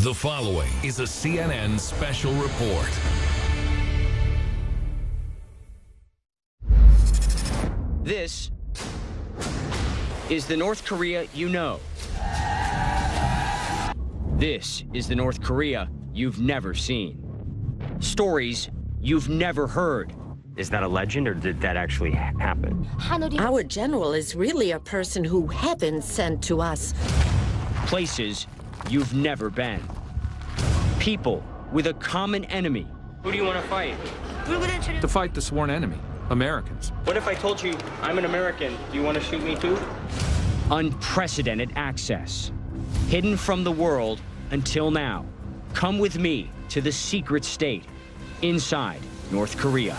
The following is a CNN special report. This is the North Korea you know. This is the North Korea you've never seen. Stories you've never heard. Is that a legend, or did that actually happen? Our general is really a person who heaven sent to us. Places you've never been. People with a common enemy. Who do you want to fight? To fight the sworn enemy, Americans. What if I told you I'm an American? Do you want to shoot me too? Unprecedented access. Hidden from the world until now. Come with me to the secret state inside North Korea.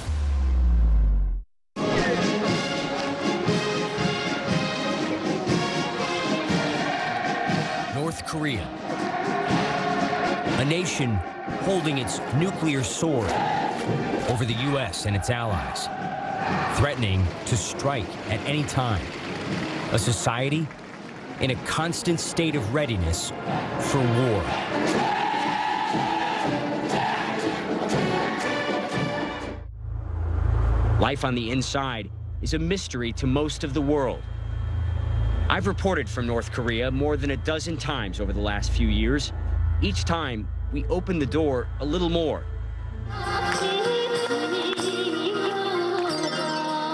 North Korea. A nation holding its nuclear sword over the U.S. and its allies, threatening to strike at any time. A society in a constant state of readiness for war. Life on the inside is a mystery to most of the world. I've reported from North Korea more than a dozen times over the last few years. Each time, we open the door a little more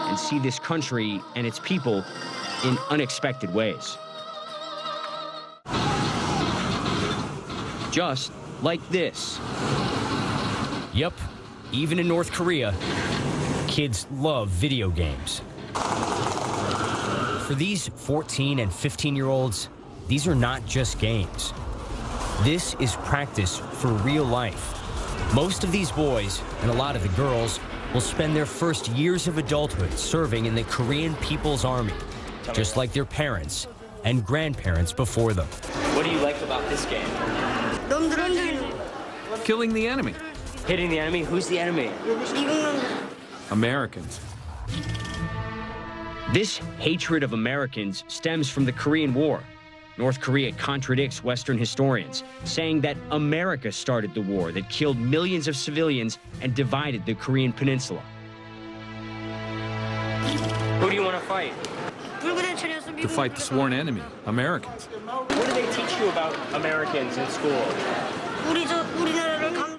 and see this country and its people in unexpected ways. Just like this. Yep, even in North Korea, kids love video games. For these 14 and 15-year-olds, these are not just games. This is practice for real life. Most of these boys, and a lot of the girls, will spend their first years of adulthood serving in the Korean People's Army, just like their parents and grandparents before them. What do you like about this game? Killing the enemy. Hitting the enemy? Who's the enemy? Americans. This hatred of Americans stems from the Korean War. North Korea contradicts Western historians, saying that America started the war that killed millions of civilians and divided the Korean peninsula. Who do you want to fight? To fight the sworn enemy, Americans. What do they teach you about Americans in school?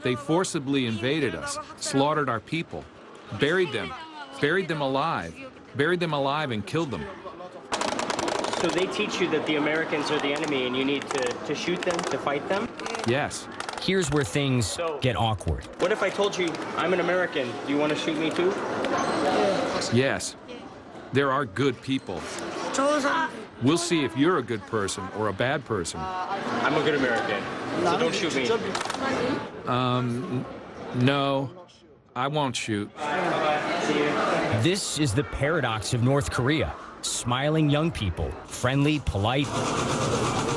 They forcibly invaded us, slaughtered our people, buried them alive and killed them. So they teach you that the Americans are the enemy and you need to shoot them, to fight them? Yes. Here's where things get awkward. What if I told you I'm an American? Do you want to shoot me too? Yes. There are good people. We'll see if you're a good person or a bad person. I'm a good American, so don't shoot me. No, I won't shoot. This is the paradox of North Korea. Smiling young people, friendly, polite,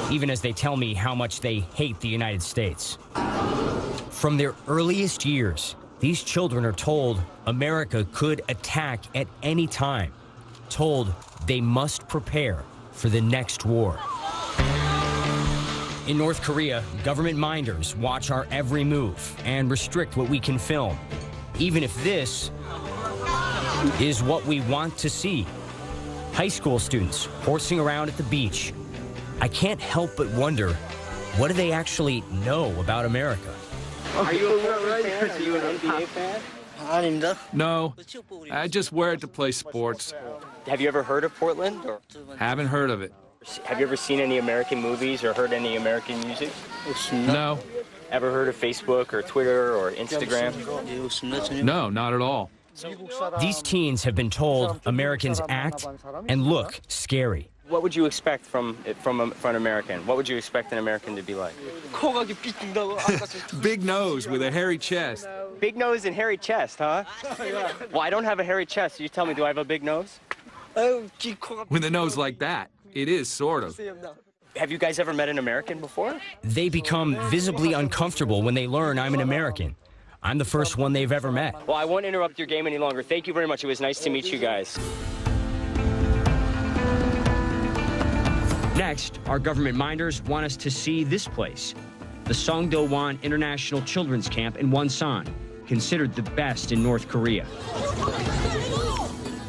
even as they tell me how much they hate the United States. From their earliest years, these children are told America could attack at any time, told they must prepare for the next war. In North Korea, government minders watch our every move and restrict what we can film, even if this is what we want to see. High school students horsing around at the beach. I can't help but wonder, what do they actually know about America? Are you a Portland fan? Are you an NBA fan? No, I just wear it to play sports. Have you ever heard of Portland? Or Haven't heard of it. have you ever seen any American movies or heard any American music? No. Ever heard of Facebook or Twitter or Instagram? No, not at all. These teens have been told Americans act and look scary. What would you expect from an American? What would you expect an American to be like? Big nose with a hairy chest. Big nose and hairy chest, huh? Well, I don't have a hairy chest. You tell me, do I have a big nose? With a nose like that, it is sort of. Have you guys ever met an American before? They become visibly uncomfortable when they learn I'm an American. I'm the first one they've ever met. Well, I won't interrupt your game any longer. Thank you very much. It was nice to meet you guys. Next, our government minders want us to see this place. the Songdo-wan International Children's Camp in Wonsan, considered the best in North Korea.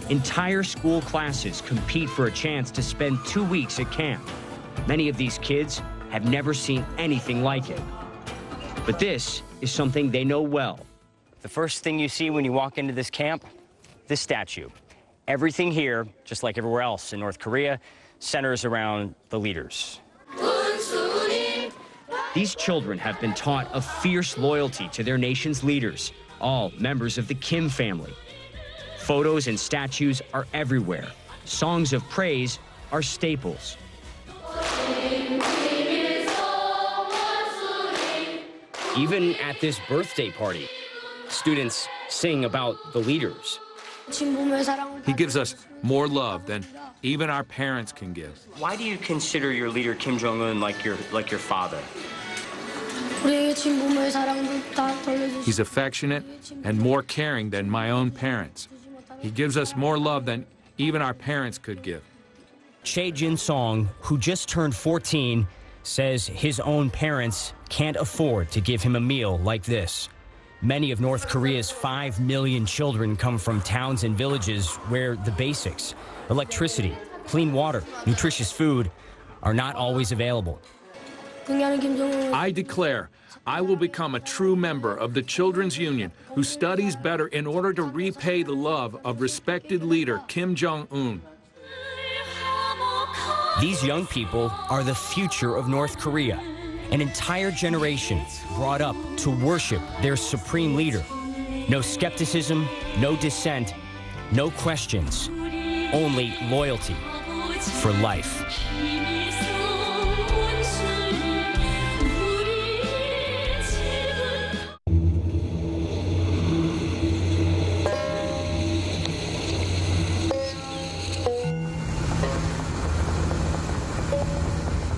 Entire school classes compete for a chance to spend 2 weeks at camp. Many of these kids have never seen anything like it. But this is something they know well. The first thing you see when you walk into this camp, this statue. Everything here, just like everywhere else in North Korea, centers around the leaders. These children have been taught a fierce loyalty to their nation's leaders, all members of the Kim family. Photos and statues are everywhere. Songs of praise are staples. Even at this birthday party, students sing about the leaders. He gives us more love than even our parents can give. Why do you consider your leader Kim Jong-un like your father? He's affectionate and more caring than my own parents. He gives us more love than even our parents could give. Chae Jin-song, who just turned 14, says his own parents can't afford to give him a meal like this. Many of North Korea's 5 million children come from towns and villages where the basics, electricity, clean water, nutritious food, are not always available. I declare I will become a true member of the Children's Union who studies better in order to repay the love of respected leader Kim Jong-un. These young people are the future of North Korea, an entire generation brought up to worship their supreme leader. No skepticism, no dissent, no questions, only loyalty for life.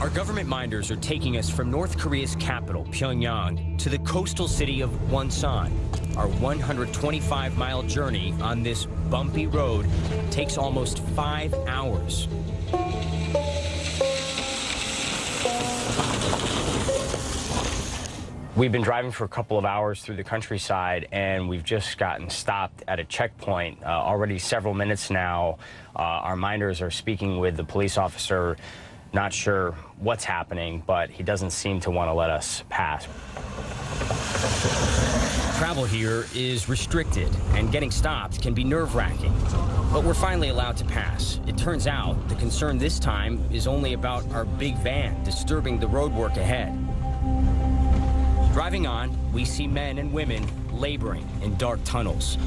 Our government minders are taking us from North Korea's capital, Pyongyang, to the coastal city of Wonsan. Our 125-mile journey on this bumpy road takes almost 5 hours. We've been driving for a couple of hours through the countryside, and we've just gotten stopped at a checkpoint. Already several minutes now, our minders are speaking with the police officer. Not sure what's happening, but he doesn't seem to want to let us pass. Travel here is restricted, and getting stopped can be nerve-wracking. But we're finally allowed to pass. It turns out the concern this time is only about our big van disturbing the roadwork ahead. Driving on, we see men and women laboring in dark tunnels.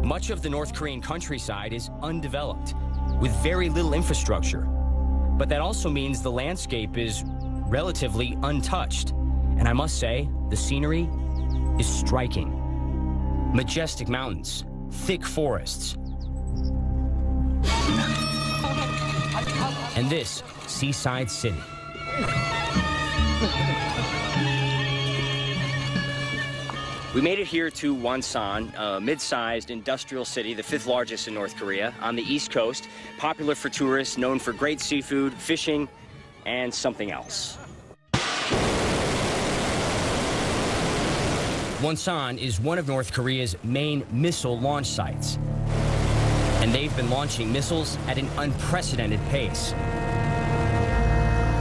Much of the North Korean countryside is undeveloped, with very little infrastructure. But that also means the landscape is relatively untouched. And I must say, the scenery is striking. Majestic mountains, thick forests, and this seaside city. We made it here to Wonsan, a mid-sized industrial city, the 5th largest in North Korea, on the East Coast, popular for tourists, known for great seafood, fishing, and something else. Wonsan is one of North Korea's main missile launch sites, and they've been launching missiles at an unprecedented pace.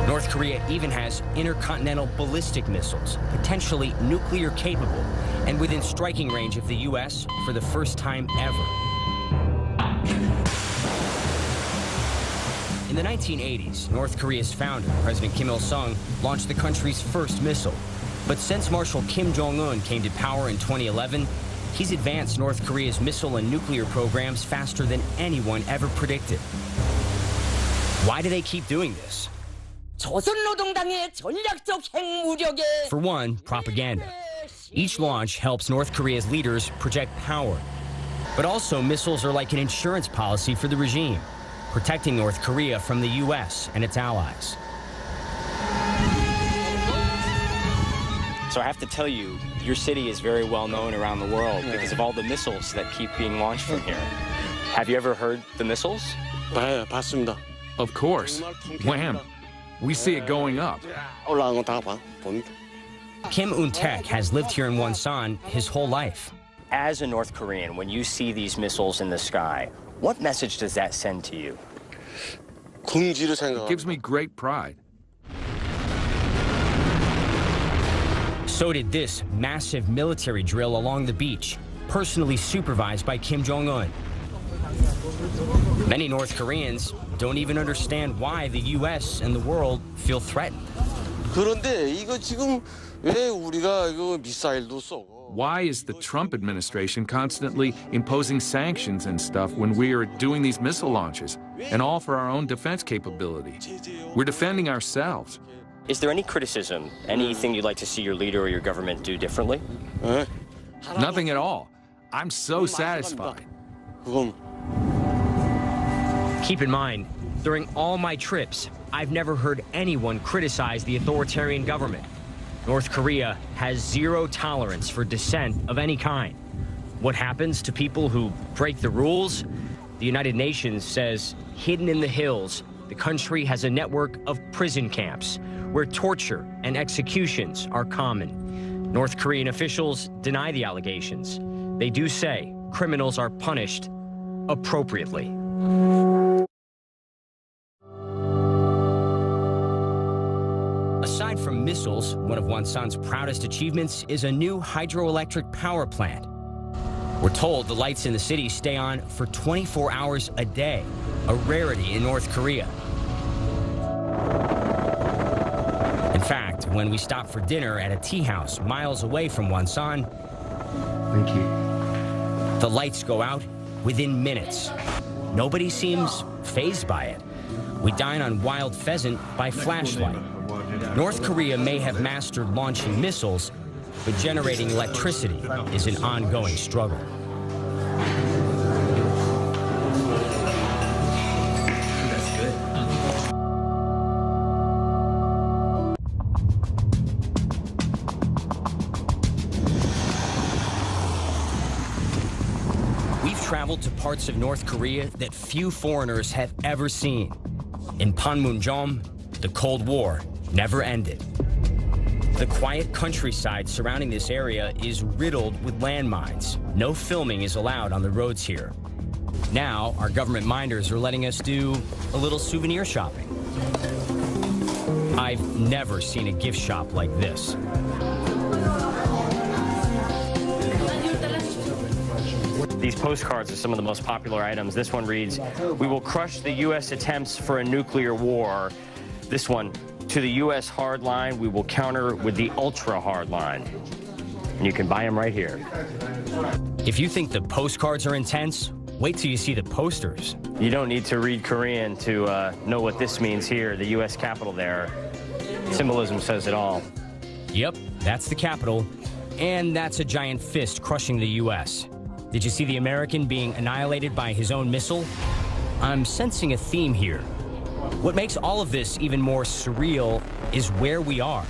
North Korea even has intercontinental ballistic missiles, potentially nuclear capable, and within striking range of the U.S. for the first time ever. In the 1980s, North Korea's founder, President Kim Il-sung, launched the country's first missile. But since Marshal Kim Jong-un came to power in 2011, he's advanced North Korea's missile and nuclear programs faster than anyone ever predicted. Why do they keep doing this? For one, propaganda. Each launch helps North Korea's leaders project power. But also, missiles are like an insurance policy for the regime, protecting North Korea from the U.S. and its allies. So I have to tell you, your city is very well known around the world because of all the missiles that keep being launched from here. Have you ever heard the missiles? 네, 봤습니다. Of course. Wham! We see it going up. 올라간 거 다 봅니다. Kim Un-taek has lived here in Wonsan his whole life. As a North Korean, when you see these missiles in the sky, what message does that send to you? 긍지를 It 생각. gives me great pride. So did this massive military drill along the beach, personally supervised by Kim Jong-un. Many North Koreans don't even understand why the U.S. and the world feel threatened. 그런데 이거 지금 왜 우리가 이거 미사일도 쏘고? Why is the Trump administration constantly imposing sanctions and stuff when we are doing these missile launches, and all for our own defense capability? We're defending ourselves. Is there any criticism, anything you'd like to see your leader or your government do differently? 예? Nothing at all. I'm so satisfied. 그건 Keep in mind, during all my trips, I've never heard anyone criticize the authoritarian government. North Korea has zero tolerance for dissent of any kind. What happens to people who break the rules? The United Nations says, hidden in the hills, the country has a network of prison camps where torture and executions are common. North Korean officials deny the allegations. They do say criminals are punished appropriately. Aside from missiles, one of Wonsan's proudest achievements is a new hydroelectric power plant. We're told the lights in the city stay on for 24 hours a day, a rarity in North Korea. In fact, when we stop for dinner at a tea house miles away from Wonsan, Thank you. the lights go out within minutes. Nobody seems fazed by it. We dine on wild pheasant by flashlight. North Korea may have mastered launching missiles, but generating electricity is an ongoing struggle. We've traveled to parts of North Korea that few foreigners have ever seen. In Panmunjom, the Cold War never ended. The quiet countryside surrounding this area is riddled with landmines. No filming is allowed on the roads here. Now, our government minders are letting us do a little souvenir shopping. I've never seen a gift shop like this. These postcards are some of the most popular items. This one reads, "We will crush the U.S. attempts for a nuclear war." This one, "To the U.S. hard line, we will counter with the ultra hard line." And you can buy them right here. If you think the postcards are intense, wait till you see the posters. You don't need to read Korean to know what this means here, the U.S. Capitol there. Symbolism says it all. Yep, that's the capital. And that's a giant fist crushing the U.S. Did you see the American being annihilated by his own missile? I'm sensing a theme here. What makes all of this even more surreal is where we are.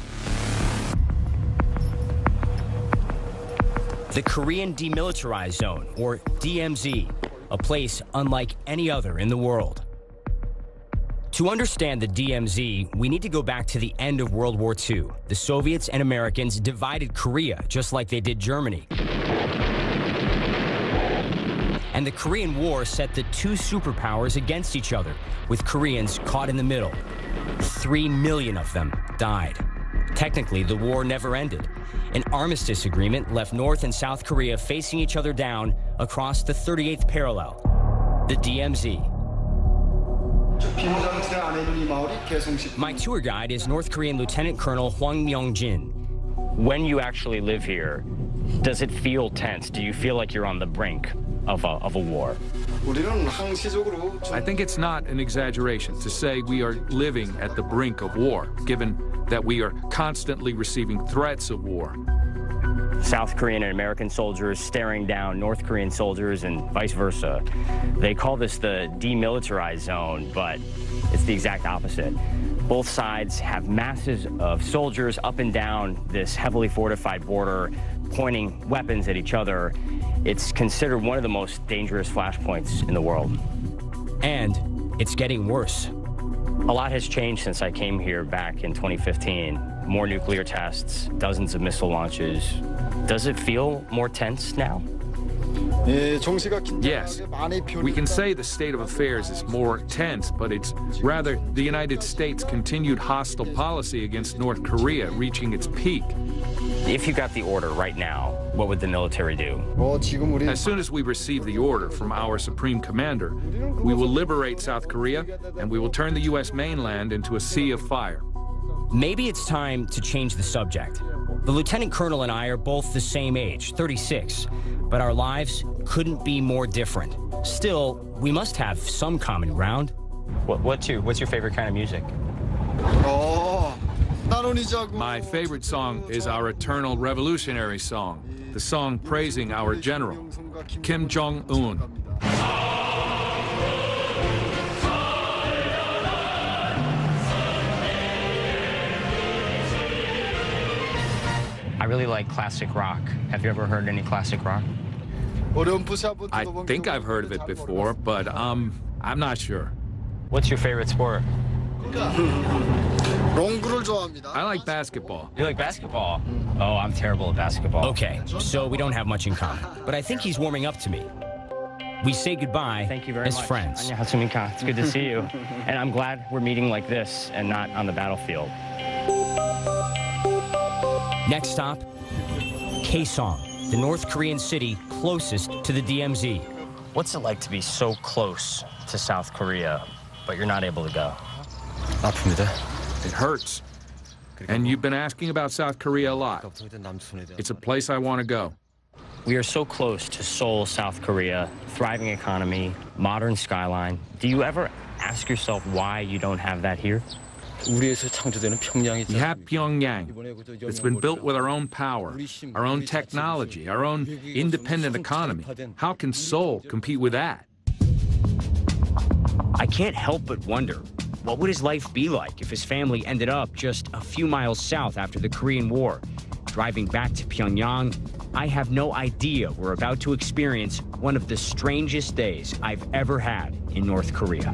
The Korean Demilitarized Zone, or DMZ, a place unlike any other in the world. To understand the DMZ, we need to go back to the end of World War II. The Soviets and Americans divided Korea just like they did Germany. And the Korean War set the two superpowers against each other, with Koreans caught in the middle. 3 million of them died. Technically, the war never ended. An armistice agreement left North and South Korea facing each other down across the 38th parallel, the DMZ. My tour guide is North Korean Lieutenant Colonel Hwang Myung-jin. When you actually live here, does it feel tense? Do you feel like you're on the brink of a war? I think it's not an exaggeration to say we are living at the brink of war, given that we are constantly receiving threats of war. South Korean and American soldiers staring down North Korean soldiers and vice versa. They call this the demilitarized zone, but it's the exact opposite. Both sides have masses of soldiers up and down this heavily fortified border, pointing weapons at each other. It's considered one of the most dangerous flashpoints in the world. And it's getting worse. A lot has changed since I came here back in 2015. More nuclear tests, dozens of missile launches. Does it feel more tense now? Yes, we can say the state of affairs is more tense, but it's rather the United States' continued hostile policy against North Korea reaching its peak. If you got the order right now, what would the military do? As soon as we receive the order from our Supreme Commander, we will liberate South Korea and we will turn the U.S. mainland into a sea of fire. Maybe it's time to change the subject. The Lieutenant Colonel and I are both the same age, 36, but our lives couldn't be more different. Still, we must have some common ground. What's your favorite kind of music? My favorite song is our Eternal Revolutionary Song, the song praising our general, Kim Jong-un. I really like classic rock. Have you ever heard any classic rock? I think I've heard of it before, but I'm not sure. What's your favorite sport? I like basketball. You like basketball? Oh, I'm terrible at basketball. Okay, so we don't have much in common, but I think he's warming up to me. We say goodbye Thank you very as much. friends. 안녕하십니까. It's good to see you. And I'm glad we're meeting like this and not on the battlefield. Next stop, Kaesong, the North Korean city closest to the DMZ. What's it like to be so close to South Korea, but you're not able to go? It hurts. And you've been asking about South Korea a lot. It's a place I want to go. We are so close to Seoul, South Korea, thriving economy, modern skyline. Do you ever ask yourself why you don't have that here? We have Pyongyang. It's been built with our own power, our own technology, our own independent economy. How can Seoul compete with that? I can't help but wonder, what would his life be like if his family ended up just a few miles south after the Korean War? Driving back to Pyongyang, I have no idea we're about to experience one of the strangest days I've ever had in North Korea.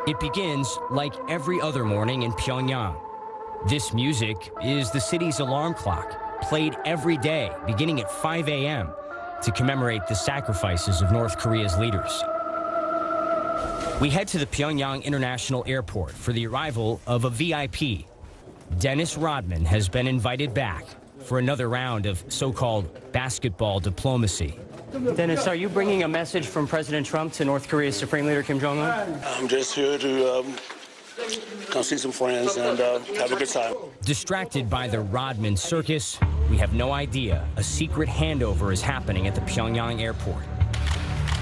It begins like every other morning in Pyongyang. This music is the city's alarm clock, played every day, beginning at 5 a.m. to commemorate the sacrifices of North Korea's leaders. We head to the Pyongyang International Airport for the arrival of a VIP. Dennis Rodman has been invited back for another round of so-called basketball diplomacy. Dennis, are you bringing a message from President Trump to North Korea's Supreme Leader Kim Jong-un? I'm just here to come see some friends and have a good time. Distracted by the Rodman circus, we have no idea a secret handover is happening at the Pyongyang airport.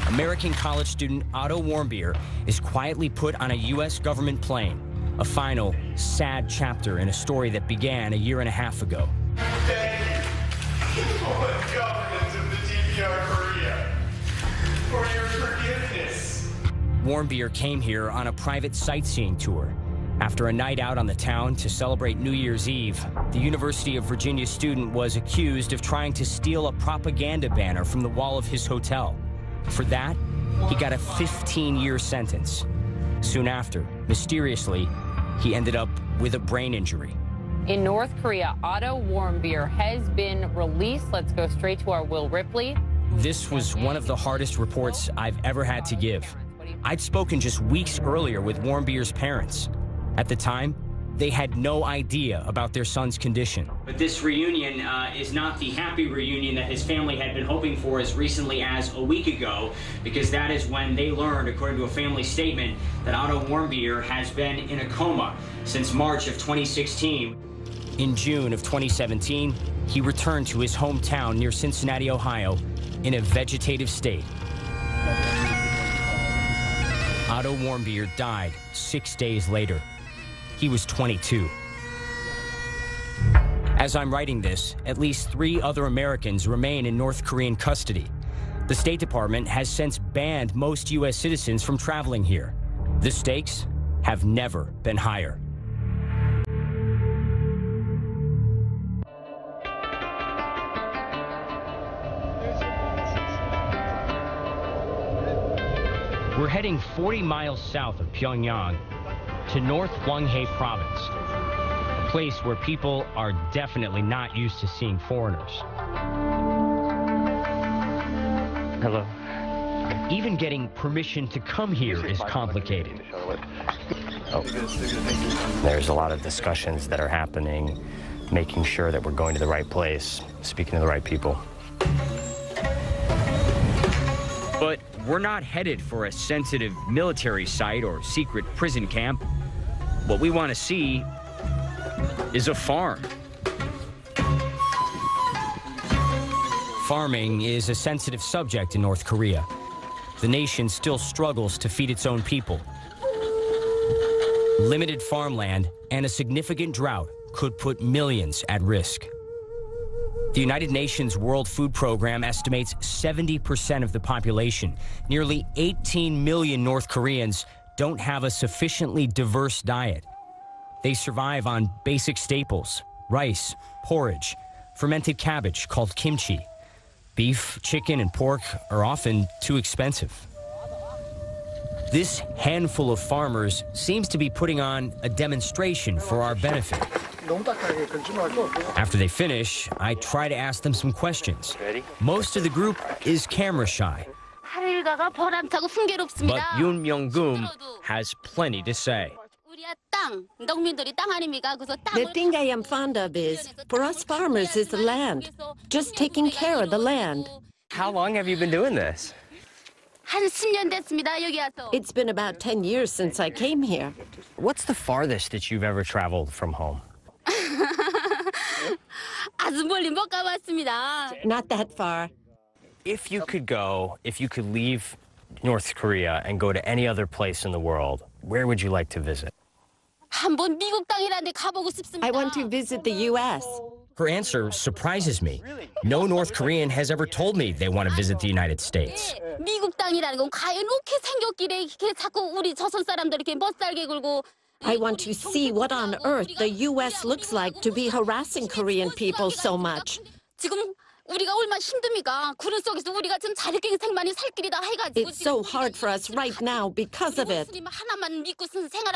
American college student Otto Warmbier is quietly put on a U.S. government plane, a final, sad chapter in a story that began a year and a half ago. Thank you for the government of the DPR Korea for your forgiveness. Warmbier came here on a private sightseeing tour. After a night out on the town to celebrate New Year's Eve, the University of Virginia student was accused of trying to steal a propaganda banner from the wall of his hotel. For that, he got a 15-year sentence. Soon after, mysteriously, he ended up with a brain injury. In North Korea, Otto Warmbier has been released. Let's go straight to our Will Ripley. This was one of the hardest reports I've ever had to give. I'd spoken just weeks earlier with Warmbier's parents. At the time, they had no idea about their son's condition. But this reunion is not the happy reunion that his family had been hoping for as recently as a week ago, because that is when they learned, according to a family statement, that Otto Warmbier has been in a coma since March of 2016. In June of 2017, he returned to his hometown near Cincinnati, Ohio, in a vegetative state. Otto Warmbier died 6 days later. He was 22. As I'm writing this, at least 3 other Americans remain in North Korean custody. The State Department has since banned most U.S. citizens from traveling here. The stakes have never been higher. We're heading 40 miles south of Pyongyang to North Hwanghae Province, a place where people are definitely not used to seeing foreigners. Hello. Even getting permission to come here is complicated. Oh. There's a lot of discussions that are happening, making sure that we're going to the right place, speaking to the right people. But we're not headed for a sensitive military site or secret prison camp. What we want to see is a farm. Farming is a sensitive subject in North Korea. The nation still struggles to feed its own people. Limited farmland and a significant drought could put millions at risk. The United Nations World Food Program estimates 70% of the population, nearly 18 million North Koreans, don't have a sufficiently diverse diet. They survive on basic staples, rice, porridge, fermented cabbage called kimchi. Beef, chicken, and pork are often too expensive. This handful of farmers seems to be putting on a demonstration for our benefit. After they finish, I try to ask them some questions. Most of the group is camera shy. But Yoon Myung-gun has plenty to say. The thing I am fond of is, for us farmers, is the land. Just taking care of the land. How long have you been doing this? It's been about 10 years since I came here. What's the farthest that you've ever traveled from home? Not that far. If you could leave North Korea and go to any other place in the world, where would you like to visit? I want to visit the U.S. Her answer surprises me. No North Korean has ever told me they want to visit the United States. I want to see what on earth the U.S. looks like to be harassing Korean people so much. It's so hard for us right now because of it.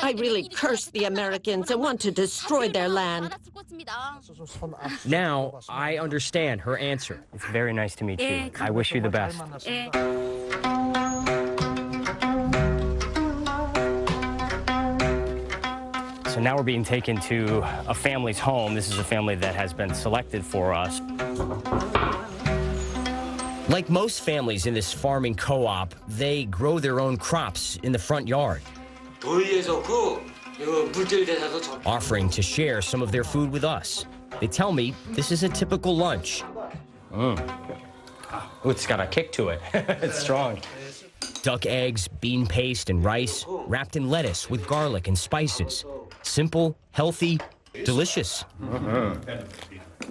I really curse the Americans and want to destroy their land. Now, I understand her answer. It's very nice to meet you. I wish you the best. So now we're being taken to a family's home. This is a family that has been selected for us. Like most families in this farming co-op, they grow their own crops in the front yard, offering to share some of their food with us. They tell me this is a typical lunch. Ooh, it's got a kick to it. It's strong. Duck eggs, bean paste, and rice, wrapped in lettuce with garlic and spices. Simple, healthy, delicious.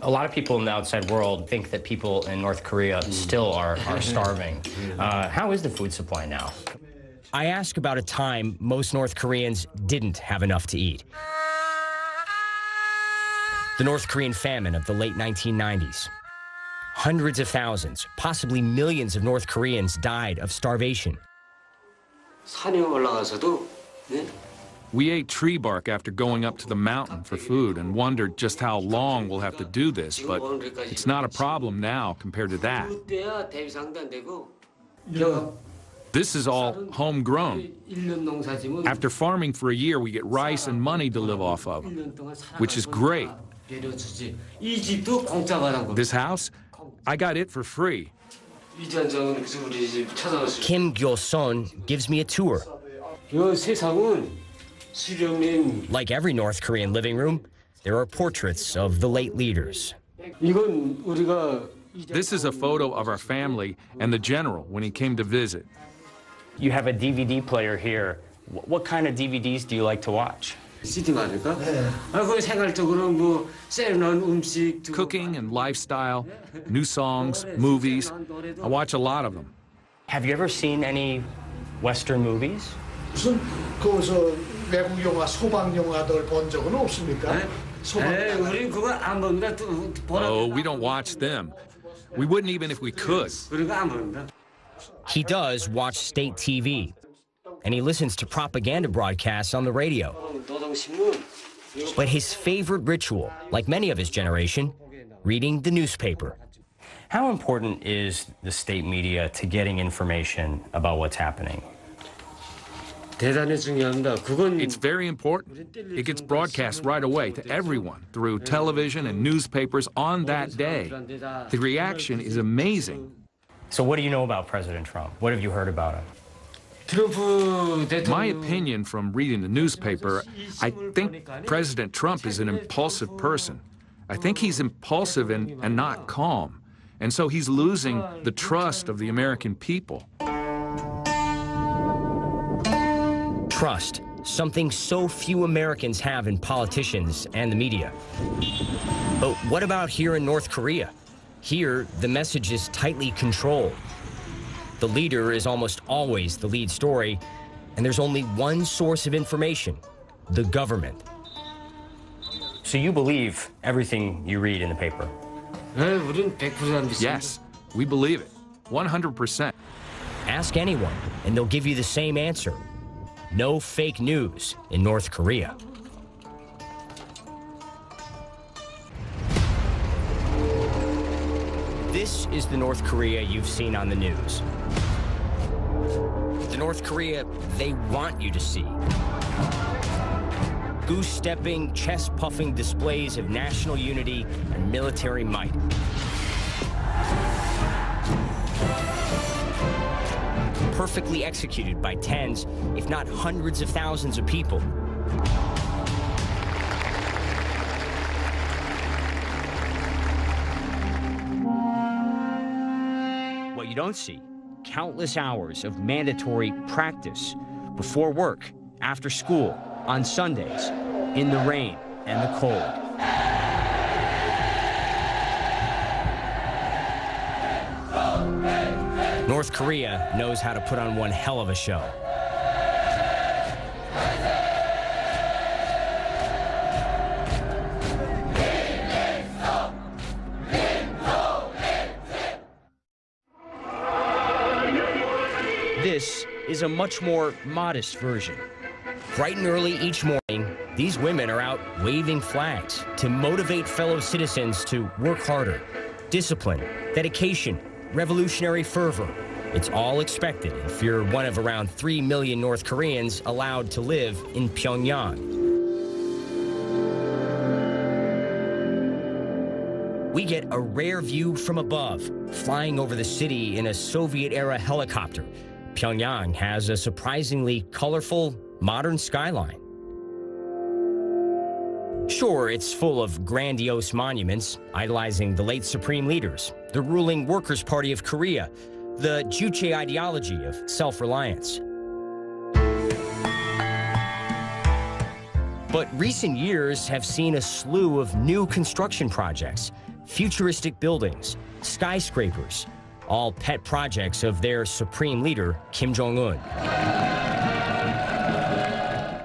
A lot of people in the outside world think that people in North Korea still are starving. How is the food supply now? I ask about a time most North Koreans didn't have enough to eat. The North Korean famine of the late 1990s. Hundreds of thousands, possibly millions of North Koreans died of starvation. We ate tree bark after going up to the mountain for food and wondered just how long we'll have to do this, but it's not a problem now compared to that. This is all homegrown. After farming for a year, we get rice and money to live off of, which is great. This house, I got it for free. Kim Gyo-son gives me a tour. Like every North Korean living room, there are portraits of the late leaders. This is a photo of our family and the general when he came to visit. You have a DVD player here. What kind of DVDs do you like to watch? Cooking and lifestyle, new songs, movies. I watch a lot of them. Have you ever seen any Western movies? 무슨 외국 영화, 소방 영화들 본 적은 없습니까? 우리 그거 안 봅니다. Oh, we don't watch them. We wouldn't even if we could. He does watch state TV, and he listens to propaganda broadcasts on the radio. But his favorite ritual, like many of his generation, reading the newspaper. How important is the state media to getting information about what's happening? It's very important. It gets broadcast right away to everyone through television and newspapers on that day. The reaction is amazing. So what do you know about President Trump? What have you heard about him? My opinion from reading the newspaper, I think President Trump is an impulsive person. I think he's impulsive and not calm. And so he's losing the trust of the American people. Trust, something so few Americans have in politicians and the media. But what about here in North Korea? Here, the message is tightly controlled. The leader is almost always the lead story, and there's only one source of information, the government. So you believe everything you read in the paper? Yes, we believe it, 100%. Ask anyone, and they'll give you the same answer. No fake news in North Korea. This is the North Korea you've seen on the news. The North Korea they want you to see. Goose-stepping, chest-puffing displays of national unity and military might. Perfectly executed by tens, if not hundreds of thousands of people. What you don't see, countless hours of mandatory practice before work, after school, on Sundays, in the rain and the cold. North Korea knows how to put on one hell of a show. This is a much more modest version. Bright and early each morning, these women are out waving flags to motivate fellow citizens to work harder. Discipline, dedication, revolutionary fervor. It's all expected if you're one of around 3 million North Koreans allowed to live in Pyongyang. We get a rare view from above, flying over the city in a Soviet-era helicopter. Pyongyang has a surprisingly colorful, modern skyline. Sure, it's full of grandiose monuments, idolizing the late supreme leaders, the ruling Workers' Party of Korea, the Juche ideology of self-reliance. But recent years have seen a slew of new construction projects, futuristic buildings, skyscrapers, all pet projects of their supreme leader, Kim Jong-un.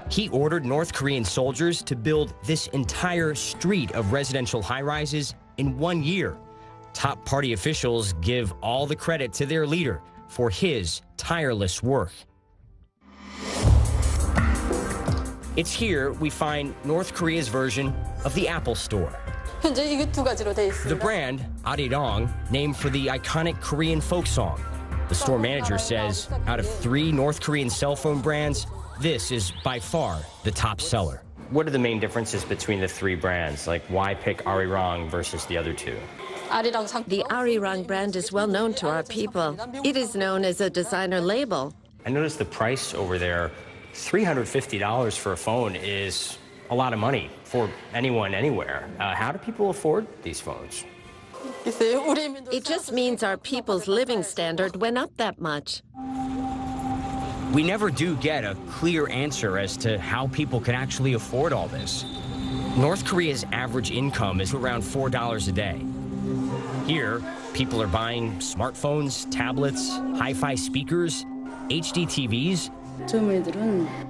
He ordered North Korean soldiers to build this entire street of residential high-rises in 1 year. Top party officials give all the credit to their leader for his tireless work. It's here we find North Korea's version of the Apple Store. The brand, Arirang, named for the iconic Korean folk song. The store manager says, out of 3 North Korean cell phone brands, this is by far the top seller. What are the main differences between the 3 brands? Like, why pick Arirang versus the other 2? The Arirang brand is well known to our people. It is known as a designer label. I noticed the price over there, $350 for a phone is a lot of money for anyone, anywhere. How do people afford these phones? It just means our people's living standard went up that much. We never do get a clear answer as to how people can actually afford all this. North Korea's average income is around $4 a day. Here, people are buying smartphones, tablets, hi-fi speakers, HD TVs.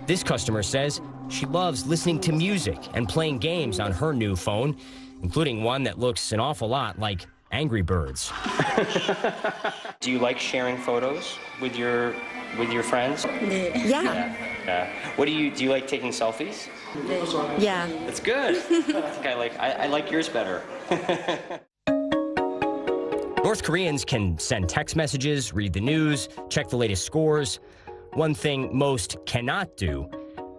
This customer says she loves listening to music and playing games on her new phone, including one that looks an awful lot like Angry Birds. Do you like sharing photos with your friends? Yeah. What do you like taking selfies? Yeah. That's good. I think I like yours better. North Koreans can send text messages, read the news, check the latest scores. One thing most cannot do,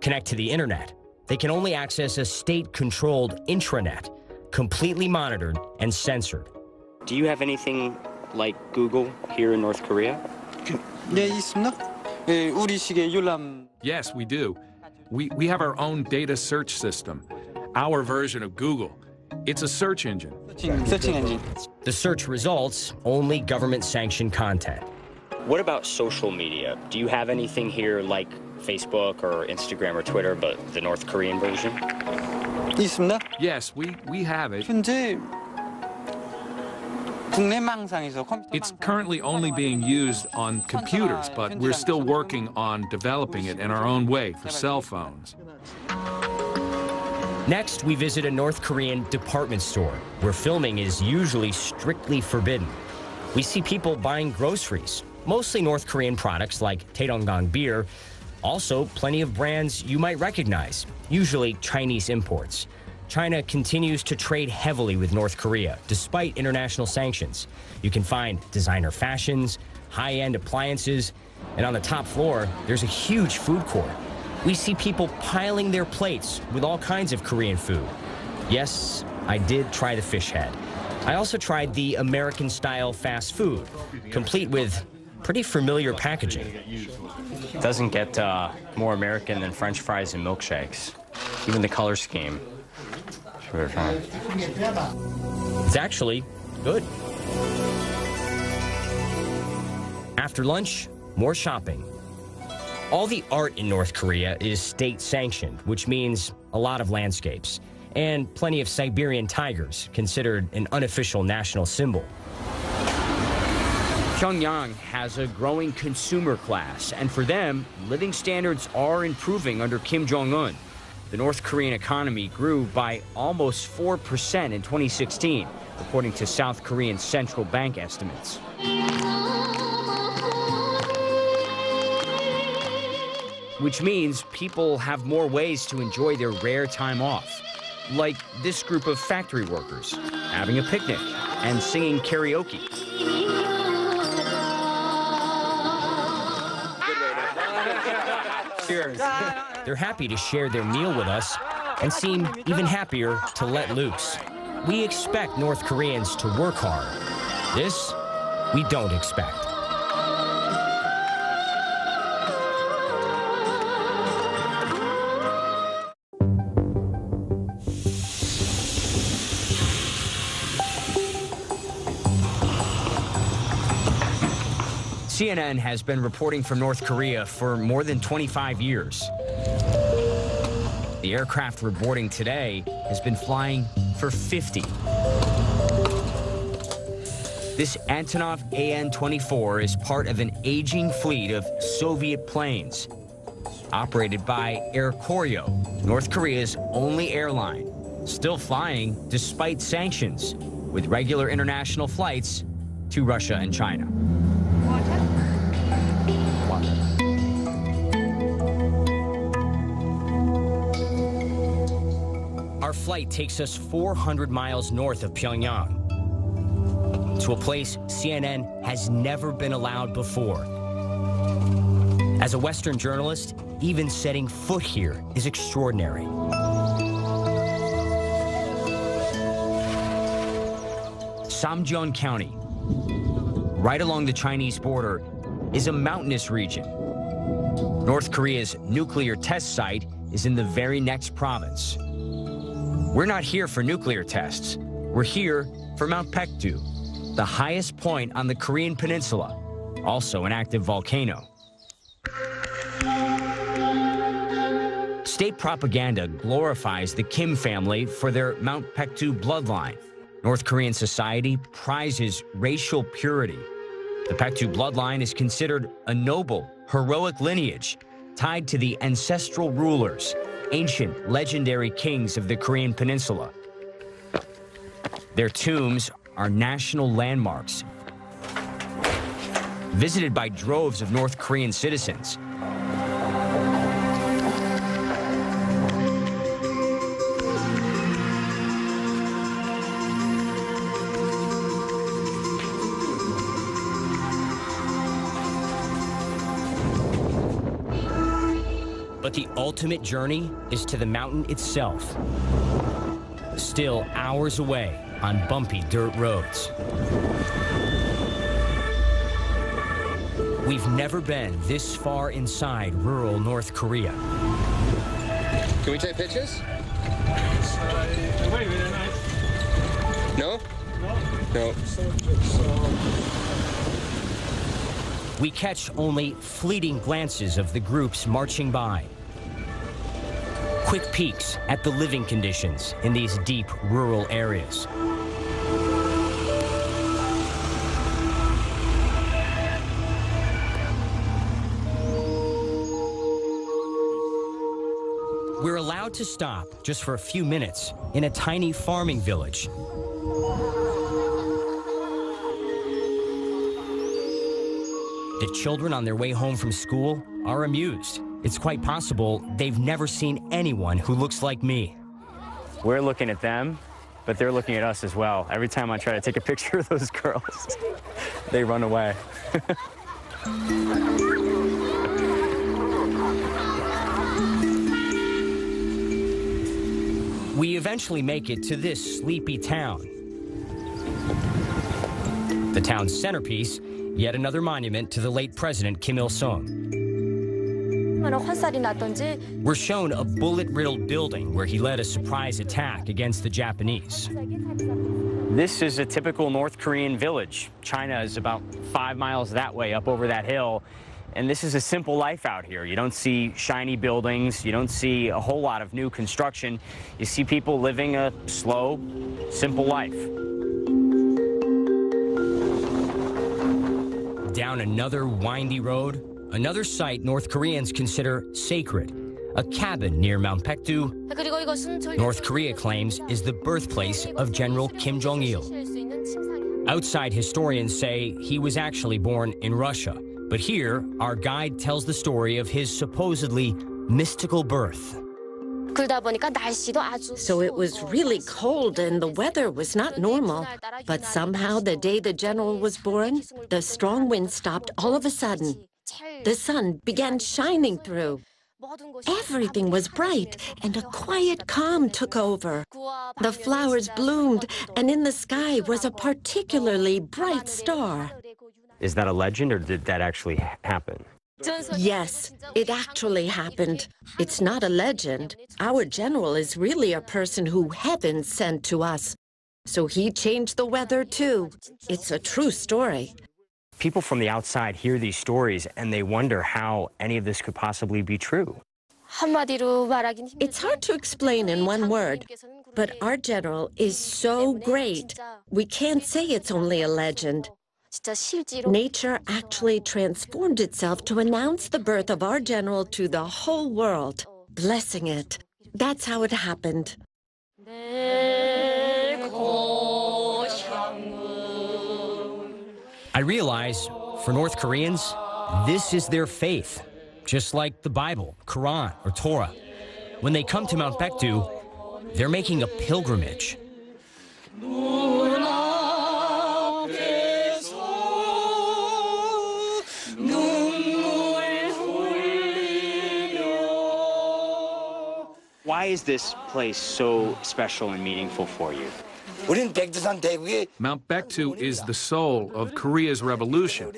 connect to the internet. They can only access a state-controlled intranet, completely monitored and censored. Do you have anything like Google here in North Korea? Yes, we do. We have our own data search system, our version of Google. It's a search engine. The search results, only government-sanctioned content. What about social media? Do you have anything here like Facebook or Instagram or Twitter, but the North Korean version? Yes, we have it. It's currently only being used on computers, but we're still working on developing it in our own way for cell phones. Next, we visit a North Korean department store where filming is usually strictly forbidden. We see people buying groceries, mostly North Korean products like Taedonggang beer, also plenty of brands you might recognize, usually Chinese imports. China continues to trade heavily with North Korea, despite international sanctions. You can find designer fashions, high-end appliances, and on the top floor, there's a huge food court. We see people piling their plates with all kinds of Korean food. Yes, I did try the fish head. I also tried the American-style fast food, complete with pretty familiar packaging. Doesn't get more American than French fries and milkshakes. Even the color scheme. It's actually good. After lunch, more shopping. All the art in North Korea is state-sanctioned, which means a lot of landscapes, and plenty of Siberian tigers, considered an unofficial national symbol. Pyongyang has a growing consumer class, and for them, living standards are improving under Kim Jong-un. The North Korean economy grew by almost 4% in 2016, according to South Korean central bank estimates. Which means people have more ways to enjoy their rare time off, like this group of factory workers having a picnic and singing karaoke. Cheers. They're happy to share their meal with us and seem even happier to let loose. We expect North Koreans to work hard. This, we don't expect. CNN has been reporting from North Korea for more than 25 years. The aircraft we're boarding today has been flying for 50. This Antonov AN-24 is part of an aging fleet of Soviet planes, operated by Air Koryo, North Korea's only airline, still flying despite sanctions, with regular international flights to Russia and China. Our flight takes us 400 miles north of Pyongyang, to a place CNN has never been allowed before. As a Western journalist, even setting foot here is extraordinary. Samjeon County, right along the Chinese border, is a mountainous region. North Korea's nuclear test site is in the very next province. We're not here for nuclear tests. We're here for Mount Paektu, the highest point on the Korean peninsula, also an active volcano. State propaganda glorifies the Kim family for their Mount Baekdu bloodline. North Korean society prizes racial purity. The Baekdu bloodline is considered a noble, heroic lineage tied to the ancestral rulers, ancient, legendary kings of the Korean peninsula. Their tombs are national landmarks, visited by droves of North Korean citizens. But the ultimate journey is to the mountain itself, still hours away on bumpy dirt roads. We've never been this far inside rural North Korea. Can we take pictures? No? No. We catch only fleeting glances of the groups marching by. Quick peeks at the living conditions in these deep rural areas. We're allowed to stop just for a few minutes in a tiny farming village. The children on their way home from school are amused. It's quite possible they've never seen anyone who looks like me. We're looking at them, but they're looking at us as well. Every time I try to take a picture of those girls, they run away. We eventually make it to this sleepy town. The town's centerpiece, yet another monument to the late President Kim Il-sung. We're shown a bullet-riddled building where he led a surprise attack against the Japanese. This is a typical North Korean village. China is about 5 miles that way up over that hill. And this is a simple life out here. You don't see shiny buildings. You don't see a whole lot of new construction. You see people living a slow, simple life. Down another windy road, another site North Koreans consider sacred, a cabin near Mount Baekdu. North Korea claims is the birthplace of General Kim Jong-il. Outside historians say he was actually born in Russia, but here our guide tells the story of his supposedly mystical birth. So it was really cold and the weather was not normal. But somehow the day the general was born, the strong wind stopped all of a sudden. The sun began shining through. Everything was bright and a quiet calm took over. The flowers bloomed and in the sky was a particularly bright star. Is that a legend or did that actually happen? Yes, it actually happened. It's not a legend. Our general is really a person who heaven sent to us. So he changed the weather too. It's a true story. People from the outside hear these stories and they wonder how any of this could possibly be true. It's hard to explain in one word, but our general is so great. We can't say it's only a legend. Nature actually transformed itself to announce the birth of our general to the whole world, blessing it. That's how it happened. I realize, for North Koreans, this is their faith, just like the Bible, Quran, or Torah. When they come to Mount Baekdu, they're making a pilgrimage. Why is this place so special and meaningful for you? Mount Baekdu is the soul of Korea's revolution,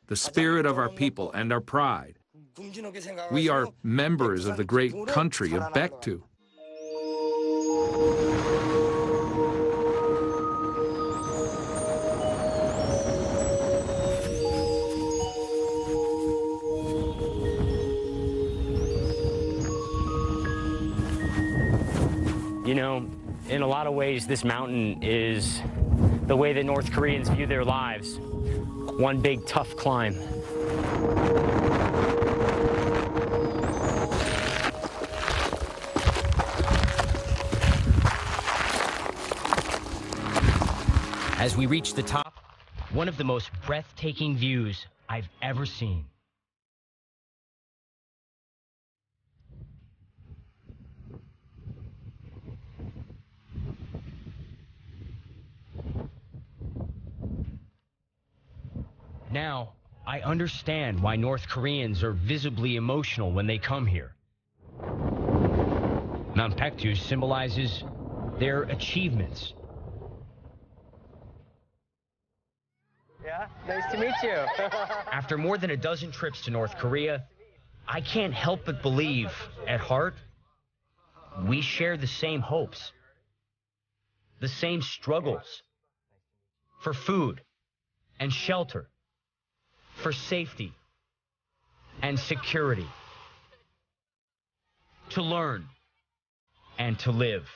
the spirit of our people and our pride. We are members of the great country of Baekdu. In a lot of ways, this mountain is the way that North Koreans view their lives. One big, tough climb. As we reach the top, one of the most breathtaking views I've ever seen. Now, I understand why North Koreans are visibly emotional when they come here. Mount Paektu symbolizes their achievements. Yeah, nice to meet you. After more than a dozen trips to North Korea, I can't help but believe, at heart, we share the same hopes, the same struggles for food and shelter, for safety and security, to learn and to live.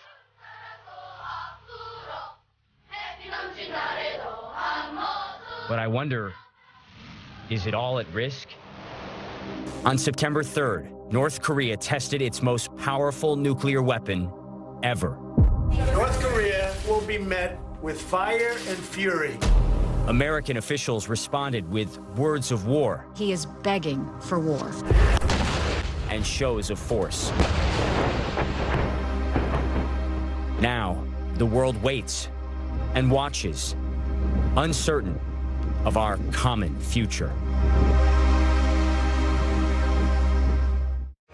But I wonder, is it all at risk? On September 3rd, North Korea tested its most powerful nuclear weapon ever. North Korea will be met with fire and fury. American officials responded with words of war. He is begging for war. And shows of force. Now, the world waits and watches, uncertain of our common future.